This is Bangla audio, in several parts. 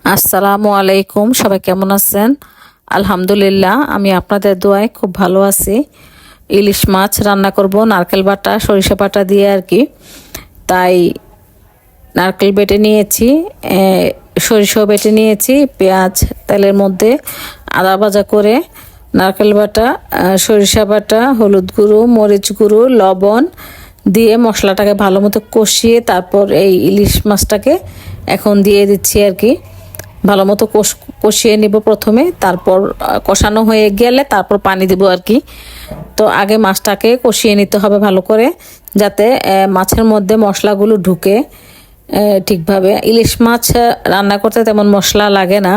আসসালামু আলাইকুম, সবাই কেমন আছেন? আলহামদুলিল্লাহ, আমি আপনাদের দোয়ায় খুব ভালো আছি। ইলিশ মাছ রান্না করব নারকেল বাটা সরিষা বাটা দিয়ে আর কি। তাই নারকেল বেটে নিয়েছি, সরিষাও বেটে নিয়েছি, পেঁয়াজ তেলের মধ্যে আদা ভাজা করে নারকেল বাটা, সরিষা বাটা, হলুদ গুঁড়ো, মরিচ গুঁড়ো, লবণ দিয়ে মশলাটাকে ভালো মতো কষিয়ে তারপর এই ইলিশ মাছটাকে এখন দিয়ে দিচ্ছি আর কি। ভালো মতো কষিয়ে নিব প্রথমে, তারপর কষানো হয়ে গেলে তারপর পানি দেব আর কি। তো আগে মাছটাকে কষিয়ে নিতে হবে ভালো করে, যাতে মাছের মধ্যে মশলাগুলো ঢুকে ঠিকভাবে। ইলিশ মাছ রান্না করতে তেমন মশলা লাগে না,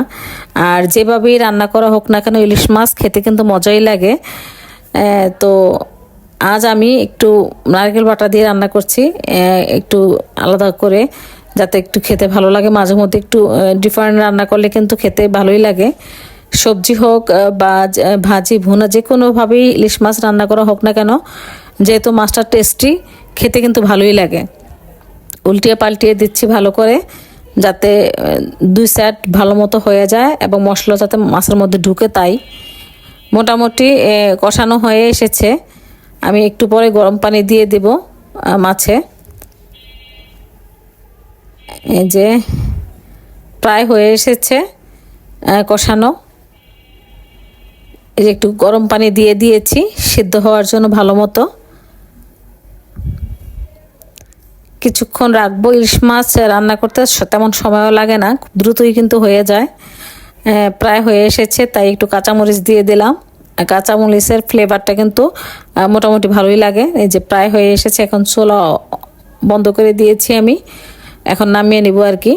আর যেভাবেই রান্না করা হোক না কেন ইলিশ মাছ খেতে কিন্তু মজাই লাগে। তো আজ আমি একটু নারকেল বাটা দিয়ে রান্না করছি, একটু আলাদা করে, যাতে একটু খেতে ভালো লাগে। মাঝে মধ্যে একটু ডিফারেন্ট রান্না করলে কিন্তু খেতে ভালোই লাগে। সবজি হোক বা ভাজি ভুনা, যে কোনোভাবেই ইলিশ মাছ রান্না করা হোক না কেন, যেহেতু মাছটা টেস্টি, খেতে কিন্তু ভালোই লাগে। উল্টিয়ে পাল্টিয়ে দিচ্ছি ভালো করে, যাতে দুই সাইড ভালো মতো হয়ে যায় এবং মশলা যাতে মাছের মধ্যে ঢুকে। তাই মোটামুটি কষানো হয়ে এসেছে। আমি একটু পরে গরম পানি দিয়ে দেব মাছে। এই যে প্রায় হয়ে এসেছে কষানো। এই যে একটু গরম পানি দিয়ে দিয়েছি সিদ্ধ হওয়ার জন্য ভালো মতো। কিছুক্ষণ রাখবো। ইলিশ মাছ রান্না করতে তেমন সময়ও লাগে না, খুব দ্রুতই কিন্তু হয়ে যায়। প্রায় হয়ে এসেছে, তাই একটু কাঁচামরিচ দিয়ে দিলাম। কাঁচামরিচের ফ্লেভারটা কিন্তু মোটামুটি ভালোই লাগে। এই যে প্রায় হয়ে এসেছে, এখন চুলা বন্ধ করে দিয়েছি আমি, এখন নামিয়ে নিব আর কি।